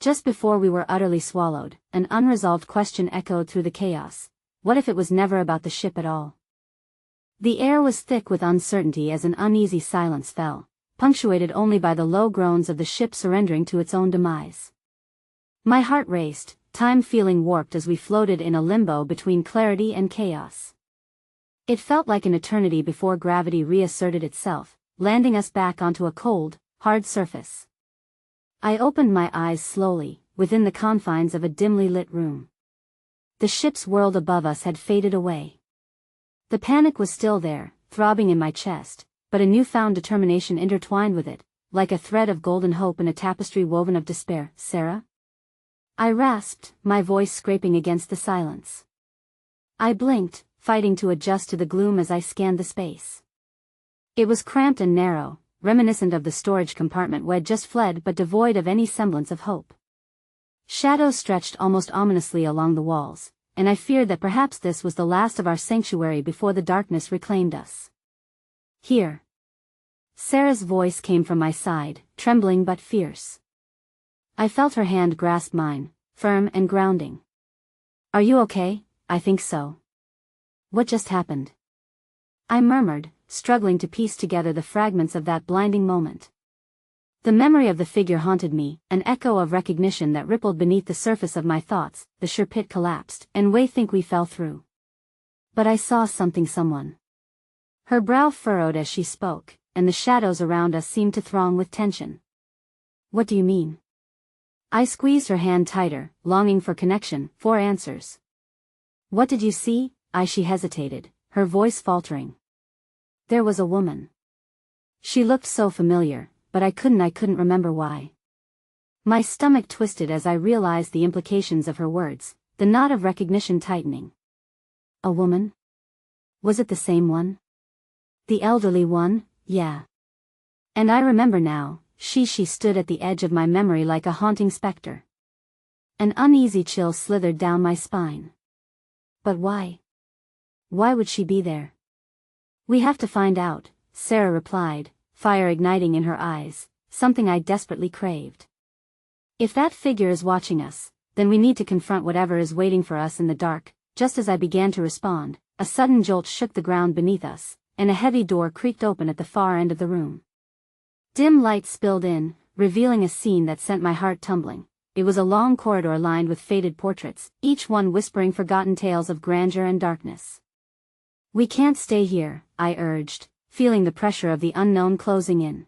Just before we were utterly swallowed, an unresolved question echoed through the chaos. What if it was never about the ship at all? The air was thick with uncertainty as an uneasy silence fell, punctuated only by the low groans of the ship surrendering to its own demise. My heart raced, time feeling warped as we floated in a limbo between clarity and chaos. It felt like an eternity before gravity reasserted itself, landing us back onto a cold, hard surface. I opened my eyes slowly, within the confines of a dimly lit room. The ship's world above us had faded away. The panic was still there, throbbing in my chest, but a newfound determination intertwined with it, like a thread of golden hope in a tapestry woven of despair. Sarah? I rasped, my voice scraping against the silence. I blinked, fighting to adjust to the gloom as I scanned the space. It was cramped and narrow, reminiscent of the storage compartment we'd just fled but devoid of any semblance of hope. Shadows stretched almost ominously along the walls, and I feared that perhaps this was the last of our sanctuary before the darkness reclaimed us. Here. Sarah's voice came from my side, trembling but fierce. I felt her hand grasp mine, firm and grounding. Are you okay? I think so. What just happened? I murmured, struggling to piece together the fragments of that blinding moment. The memory of the figure haunted me, an echo of recognition that rippled beneath the surface of my thoughts. The sure pit collapsed, and we think we fell through. But I saw someone. Her brow furrowed as she spoke, and the shadows around us seemed to throng with tension. What do you mean? I squeezed her hand tighter, longing for connection, for answers. What did you see? She hesitated, her voice faltering. There was a woman. She looked so familiar, but I couldn't remember why. My stomach twisted as I realized the implications of her words, the knot of recognition tightening. A woman? Was it the same one? The elderly one? Yeah. And I remember now, she stood at the edge of my memory like a haunting specter. An uneasy chill slithered down my spine. But why? Why would she be there? We have to find out, Sarah replied, fire igniting in her eyes, something I desperately craved. If that figure is watching us, then we need to confront whatever is waiting for us in the dark. Just as I began to respond, a sudden jolt shook the ground beneath us, and a heavy door creaked open at the far end of the room. Dim light spilled in, revealing a scene that sent my heart tumbling. It was a long corridor lined with faded portraits, each one whispering forgotten tales of grandeur and darkness. We can't stay here, I urged, feeling the pressure of the unknown closing in.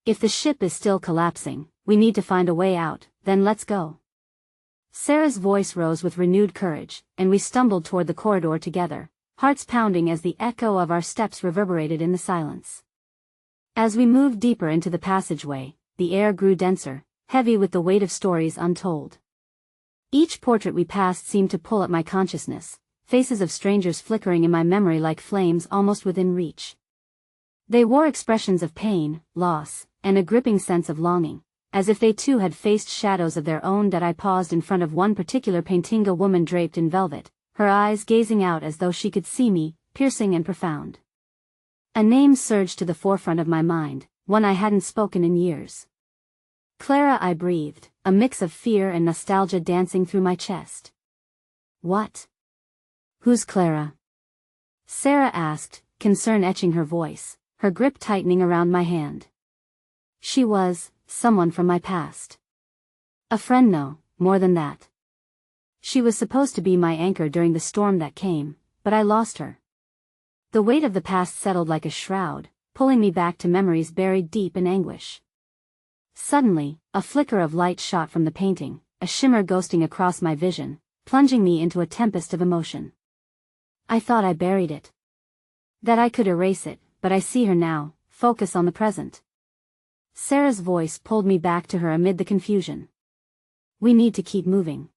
If the ship is still collapsing, we need to find a way out, then let's go. Sarah's voice rose with renewed courage, and we stumbled toward the corridor together, hearts pounding as the echo of our steps reverberated in the silence. As we moved deeper into the passageway, the air grew denser, heavy with the weight of stories untold. Each portrait we passed seemed to pull at my consciousness, faces of strangers flickering in my memory like flames almost within reach. They wore expressions of pain, loss, and a gripping sense of longing, as if they too had faced shadows of their own. That I paused in front of one particular painting, a woman draped in velvet, her eyes gazing out as though she could see me, piercing and profound. A name surged to the forefront of my mind, one I hadn't spoken in years. Clara, I breathed, a mix of fear and nostalgia dancing through my chest. What? Who's Clara? Sarah asked, concern etching her voice, her grip tightening around my hand. She was someone from my past. A friend, no, more than that. She was supposed to be my anchor during the storm that came, but I lost her. The weight of the past settled like a shroud, pulling me back to memories buried deep in anguish. Suddenly, a flicker of light shot from the painting, a shimmer ghosting across my vision, plunging me into a tempest of emotion. I thought I buried it. That I could erase it, but I see her now. Focus on the present. Sarah's voice pulled me back to her amid the confusion. We need to keep moving.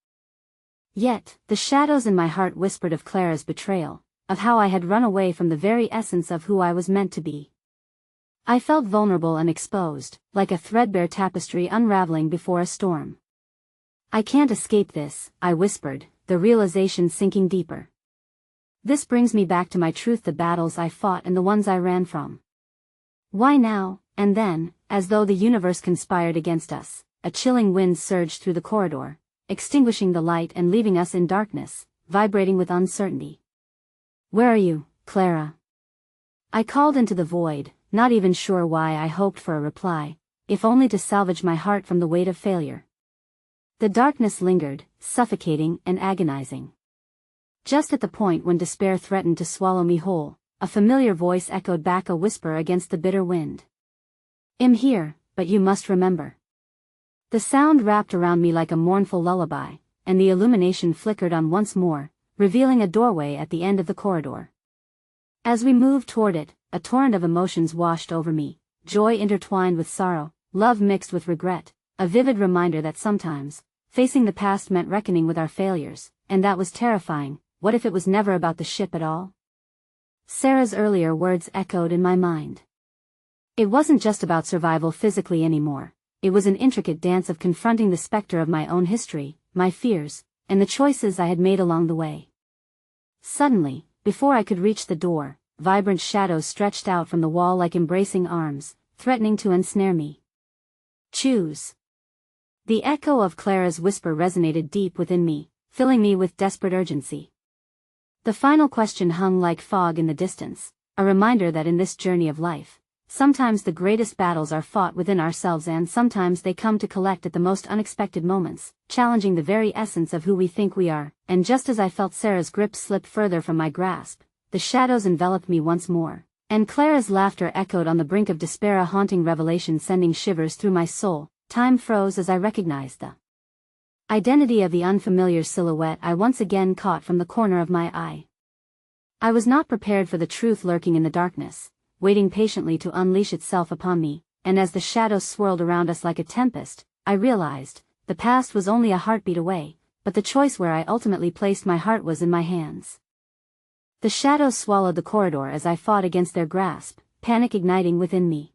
Yet, the shadows in my heart whispered of Clara's betrayal, of how I had run away from the very essence of who I was meant to be. I felt vulnerable and exposed, like a threadbare tapestry unraveling before a storm. I can't escape this, I whispered, the realization sinking deeper. This brings me back to my truth, the battles I fought and the ones I ran from. Why now, and then, as though the universe conspired against us, a chilling wind surged through the corridor, extinguishing the light and leaving us in darkness, vibrating with uncertainty. Where are you, Clara? I called into the void, not even sure why. I hoped for a reply, if only to salvage my heart from the weight of failure. The darkness lingered, suffocating and agonizing. Just at the point when despair threatened to swallow me whole, a familiar voice echoed back, a whisper against the bitter wind. I'm here, but you must remember. The sound wrapped around me like a mournful lullaby, and the illumination flickered on once more, revealing a doorway at the end of the corridor. As we moved toward it, a torrent of emotions washed over me, joy intertwined with sorrow, love mixed with regret, a vivid reminder that sometimes, facing the past meant reckoning with our failures, and that was terrifying. What if it was never about the ship at all? Sarah's earlier words echoed in my mind. It wasn't just about survival physically anymore. It was an intricate dance of confronting the specter of my own history, my fears, and the choices I had made along the way. Suddenly, before I could reach the door, vibrant shadows stretched out from the wall like embracing arms, threatening to ensnare me. Choose. The echo of Clara's whisper resonated deep within me, filling me with desperate urgency. The final question hung like fog in the distance, a reminder that in this journey of life, sometimes the greatest battles are fought within ourselves and sometimes they come to collect at the most unexpected moments, challenging the very essence of who we think we are. And just as I felt Sarah's grip slip further from my grasp, the shadows enveloped me once more, and Clara's laughter echoed on the brink of despair, a haunting revelation sending shivers through my soul. Time froze as I recognized the identity of the unfamiliar silhouette I once again caught from the corner of my eye. I was not prepared for the truth lurking in the darkness, waiting patiently to unleash itself upon me, and as the shadows swirled around us like a tempest, I realized, the past was only a heartbeat away, but the choice where I ultimately placed my heart was in my hands. The shadows swallowed the corridor as I fought against their grasp, panic igniting within me.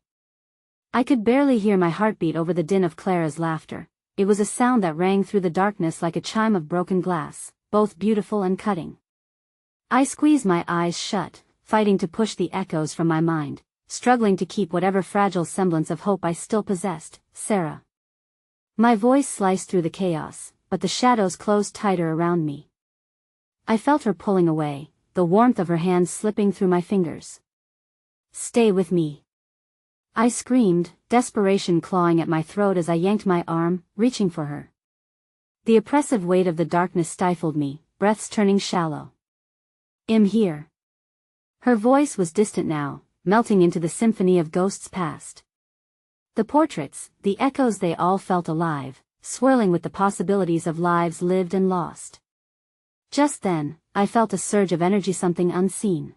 I could barely hear my heartbeat over the din of Clara's laughter. It was a sound that rang through the darkness like a chime of broken glass, both beautiful and cutting. I squeezed my eyes shut, fighting to push the echoes from my mind, struggling to keep whatever fragile semblance of hope I still possessed. Sarah. My voice sliced through the chaos, but the shadows closed tighter around me. I felt her pulling away, the warmth of her hands slipping through my fingers. Stay with me. I screamed, desperation clawing at my throat as I yanked my arm, reaching for her. The oppressive weight of the darkness stifled me, breaths turning shallow. I'm here. Her voice was distant now, melting into the symphony of ghosts past. The portraits, the echoes, they all felt alive, swirling with the possibilities of lives lived and lost. Just then, I felt a surge of energy, something unseen.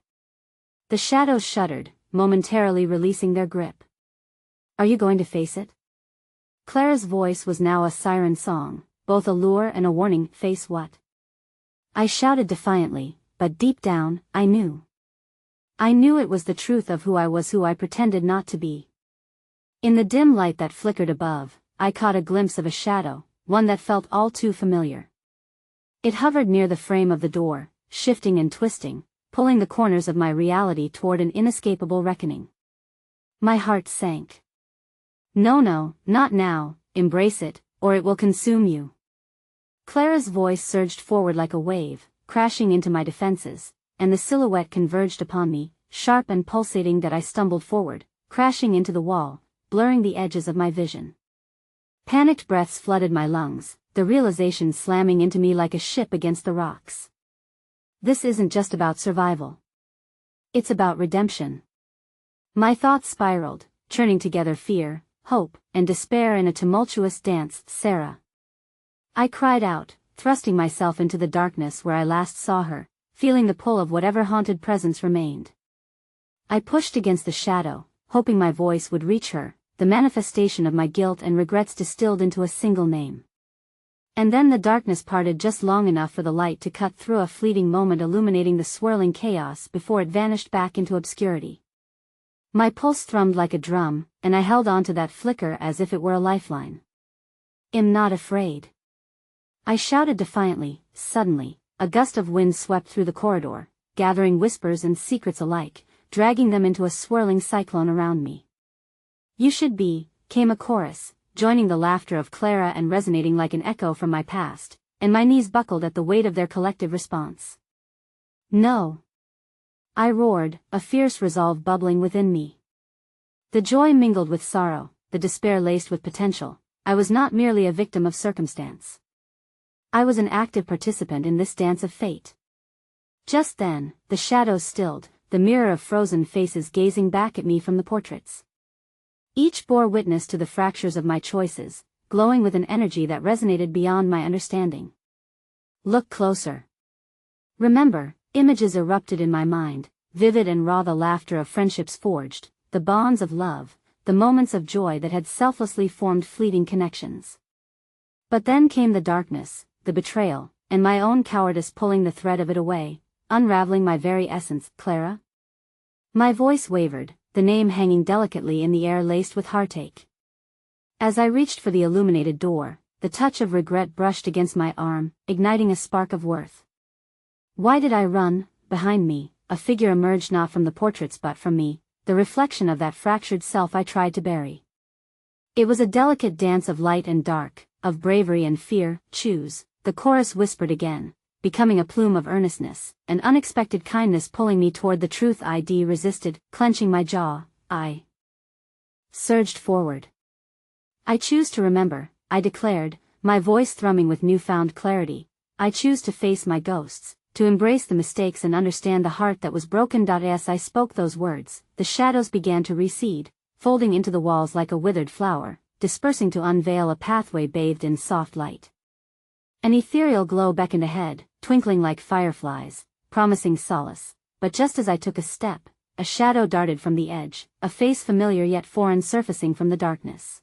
The shadows shuddered, momentarily releasing their grip. Are you going to face it? Clara's voice was now a siren song, both a lure and a warning. Face what? I shouted defiantly, but deep down, I knew. I knew it was the truth of who I was, who I pretended not to be. In the dim light that flickered above, I caught a glimpse of a shadow, one that felt all too familiar. It hovered near the frame of the door, shifting and twisting, pulling the corners of my reality toward an inescapable reckoning. My heart sank. No, not now, embrace it, or it will consume you. Clara's voice surged forward like a wave, crashing into my defenses, and the silhouette converged upon me, sharp and pulsating that I stumbled forward, crashing into the wall, blurring the edges of my vision. Panicked breaths flooded my lungs, the realization slamming into me like a ship against the rocks. This isn't just about survival. It's about redemption. My thoughts spiraled, churning together fear, hope, and despair in a tumultuous dance. Sarah. I cried out, thrusting myself into the darkness where I last saw her, feeling the pull of whatever haunted presence remained. I pushed against the shadow, hoping my voice would reach her, the manifestation of my guilt and regrets distilled into a single name. And then the darkness parted just long enough for the light to cut through, a fleeting moment illuminating the swirling chaos before it vanished back into obscurity. My pulse thrummed like a drum, and I held on to that flicker as if it were a lifeline. I'm not afraid. I shouted defiantly. Suddenly, a gust of wind swept through the corridor, gathering whispers and secrets alike, dragging them into a swirling cyclone around me. You should be, came a chorus, joining the laughter of Clara and resonating like an echo from my past, and my knees buckled at the weight of their collective response. No. I roared, a fierce resolve bubbling within me. The joy mingled with sorrow, the despair laced with potential. I was not merely a victim of circumstance. I was an active participant in this dance of fate. Just then, the shadows stilled, the mirror of frozen faces gazing back at me from the portraits. Each bore witness to the fractures of my choices, glowing with an energy that resonated beyond my understanding. Look closer. Remember, images erupted in my mind, vivid and raw, the laughter of friendships forged, the bonds of love, the moments of joy that had selflessly formed fleeting connections. But then came the darkness, the betrayal, and my own cowardice pulling the thread of it away, unraveling my very essence. Clara? My voice wavered, the name hanging delicately in the air laced with heartache. As I reached for the illuminated door, the touch of regret brushed against my arm, igniting a spark of worth. Why did I run? Behind me, a figure emerged, not from the portraits but from me, the reflection of that fractured self I tried to bury. It was a delicate dance of light and dark, of bravery and fear. Choose, the chorus whispered again, becoming a plume of earnestness, an unexpected kindness pulling me toward the truth I'd resisted. Clenching my jaw, I surged forward. I choose to remember, I declared, my voice thrumming with newfound clarity. I choose to face my ghosts, to embrace the mistakes and understand the heart that was broken. As I spoke those words, the shadows began to recede, folding into the walls like a withered flower, dispersing to unveil a pathway bathed in soft light. An ethereal glow beckoned ahead, twinkling like fireflies, promising solace, but just as I took a step, a shadow darted from the edge, a face familiar yet foreign surfacing from the darkness.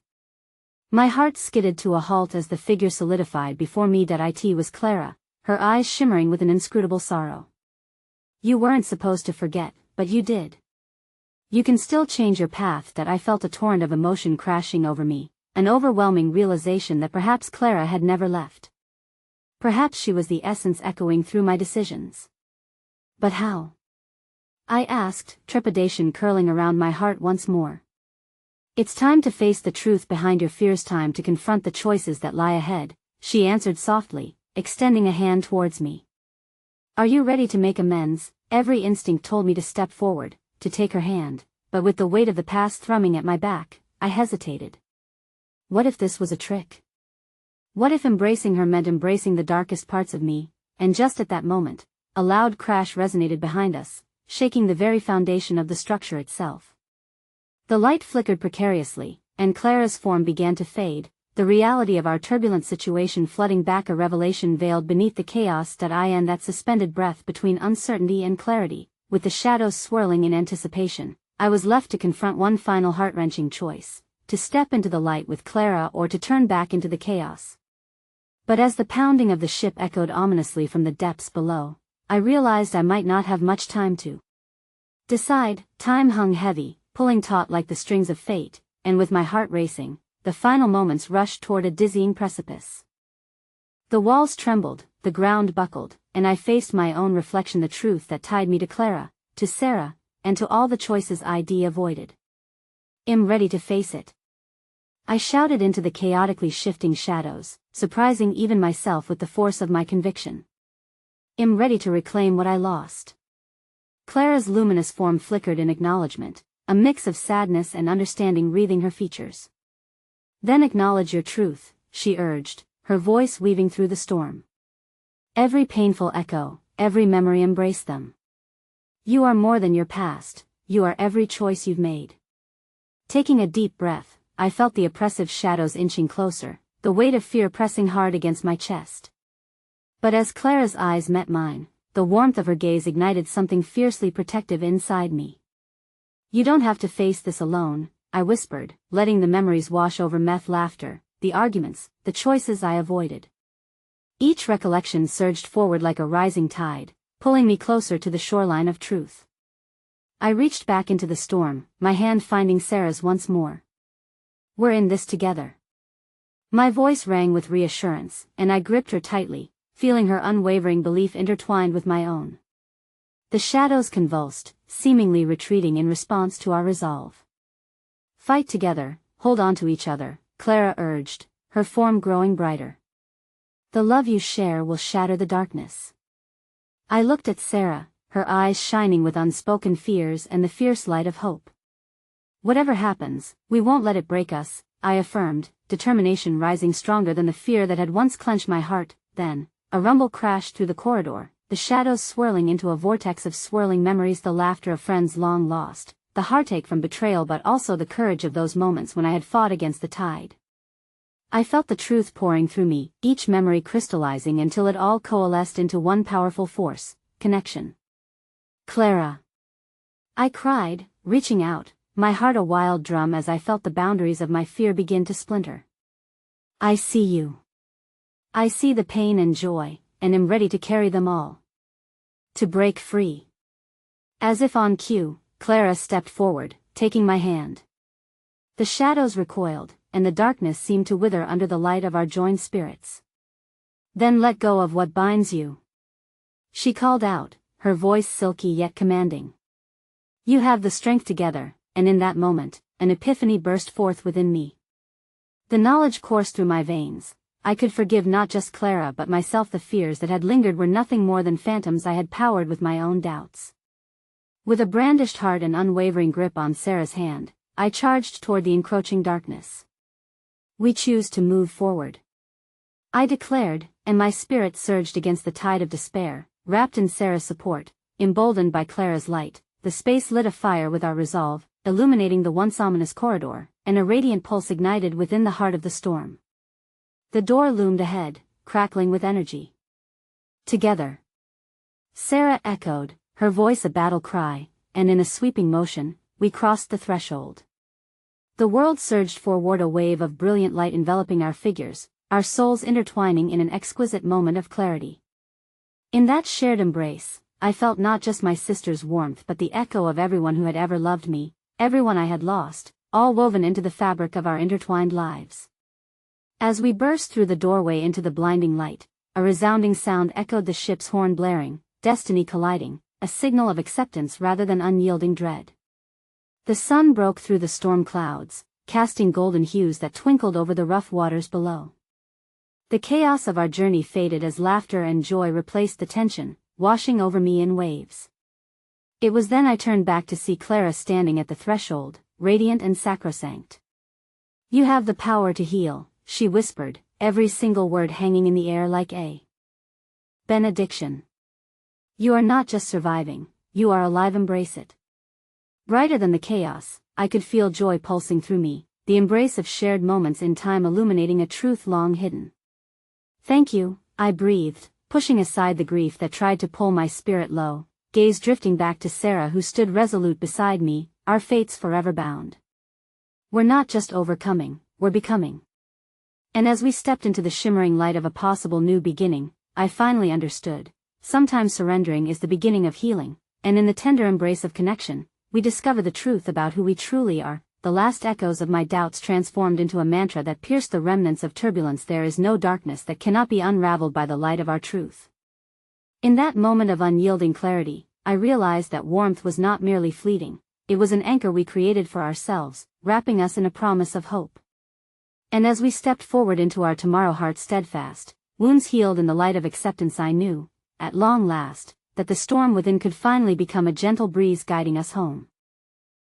My heart skidded to a halt as the figure solidified before me. It was Clara, her eyes shimmering with an inscrutable sorrow. You weren't supposed to forget, but you did. You can still change your path. I felt a torrent of emotion crashing over me, an overwhelming realization that perhaps Clara had never left. Perhaps she was the essence echoing through my decisions. But how? I asked, trepidation curling around my heart once more. It's time to face the truth behind your fears, time to confront the choices that lie ahead, she answered softly, extending a hand towards me. Are you ready to make amends? Every instinct told me to step forward, to take her hand, but with the weight of the past thrumming at my back, I hesitated. What if this was a trick? What if embracing her meant embracing the darkest parts of me? And just at that moment, a loud crash resonated behind us, shaking the very foundation of the structure itself. The light flickered precariously, and Clara's form began to fade, the reality of our turbulent situation flooding back, a revelation veiled beneath the chaos. In that suspended breath between uncertainty and clarity, with the shadows swirling in anticipation, I was left to confront one final heart-wrenching choice, to step into the light with Clara or to turn back into the chaos. But as the pounding of the ship echoed ominously from the depths below, I realized I might not have much time to decide. Time hung heavy, pulling taut like the strings of fate, and with my heart racing, the final moments rushed toward a dizzying precipice. The walls trembled, the ground buckled, and I faced my own reflection, the truth that tied me to Clara, to Sarah, and to all the choices I'd avoided. I'm ready to face it. I shouted into the chaotically shifting shadows, surprising even myself with the force of my conviction. I'm ready to reclaim what I lost. Clara's luminous form flickered in acknowledgement, a mix of sadness and understanding wreathing her features. Then acknowledge your truth, she urged, her voice weaving through the storm. Every painful echo, every memory, embrace them. You are more than your past, you are every choice you've made. Taking a deep breath, I felt the oppressive shadows inching closer, the weight of fear pressing hard against my chest. But as Clara's eyes met mine, the warmth of her gaze ignited something fiercely protective inside me. You don't have to face this alone, I whispered, letting the memories wash over meth laughter, the arguments, the choices I avoided. Each recollection surged forward like a rising tide, pulling me closer to the shoreline of truth. I reached back into the storm, my hand finding Sarah's once more. We're in this together. My voice rang with reassurance, and I gripped her tightly, feeling her unwavering belief intertwined with my own. The shadows convulsed, seemingly retreating in response to our resolve. Fight together, hold on to each other, Clara urged, her form growing brighter. The love you share will shatter the darkness. I looked at Sarah, her eyes shining with unspoken fears and the fierce light of hope. Whatever happens, we won't let it break us, I affirmed, determination rising stronger than the fear that had once clenched my heart. Then, a rumble crashed through the corridor, the shadows swirling into a vortex of swirling memories, the laughter of friends long lost, the heartache from betrayal, but also the courage of those moments when I had fought against the tide. I felt the truth pouring through me, each memory crystallizing until it all coalesced into one powerful force: connection. Clara! I cried, reaching out, my heart a wild drum as I felt the boundaries of my fear begin to splinter. I see you. I see the pain and joy, and am ready to carry them all. To break free. As if on cue, Clara stepped forward, taking my hand. The shadows recoiled, and the darkness seemed to wither under the light of our joined spirits. Then let go of what binds you, she called out, her voice silky yet commanding. You have the strength together, and in that moment, an epiphany burst forth within me. The knowledge coursed through my veins. I could forgive not just Clara but myself. The fears that had lingered were nothing more than phantoms I had powered with my own doubts. With a brandished heart and unwavering grip on Sarah's hand, I charged toward the encroaching darkness. We choose to move forward, I declared, and my spirit surged against the tide of despair. Wrapped in Sarah's support, emboldened by Clara's light, the space lit afire with our resolve, illuminating the once ominous corridor, and a radiant pulse ignited within the heart of the storm. The door loomed ahead, crackling with energy. Together, Sarah echoed, her voice a battle cry, and in a sweeping motion, we crossed the threshold. The world surged forward, a wave of brilliant light enveloping our figures, our souls intertwining in an exquisite moment of clarity. In that shared embrace, I felt not just my sister's warmth but the echo of everyone who had ever loved me, everyone I had lost, all woven into the fabric of our intertwined lives. As we burst through the doorway into the blinding light, a resounding sound echoed, the ship's horn blaring, destiny colliding, a signal of acceptance rather than unyielding dread. The sun broke through the storm clouds, casting golden hues that twinkled over the rough waters below. The chaos of our journey faded as laughter and joy replaced the tension, washing over me in waves. It was then I turned back to see Clara standing at the threshold, radiant and sacrosanct. You have the power to heal, she whispered, every single word hanging in the air like a benediction. You are not just surviving, you are alive. Embrace it. Brighter than the chaos, I could feel joy pulsing through me, the embrace of shared moments in time illuminating a truth long hidden. Thank you, I breathed, pushing aside the grief that tried to pull my spirit low, gaze drifting back to Sarah who stood resolute beside me, our fates forever bound. We're not just overcoming, we're becoming. And as we stepped into the shimmering light of a possible new beginning, I finally understood. Sometimes surrendering is the beginning of healing, and in the tender embrace of connection, we discover the truth about who we truly are. The last echoes of my doubts transformed into a mantra that pierced the remnants of turbulence. There is no darkness that cannot be unraveled by the light of our truth. In that moment of unyielding clarity, I realized that warmth was not merely fleeting, it was an anchor we created for ourselves, wrapping us in a promise of hope. And as we stepped forward into our tomorrow, hearts steadfast, wounds healed in the light of acceptance, I knew, at long last, that the storm within could finally become a gentle breeze guiding us home.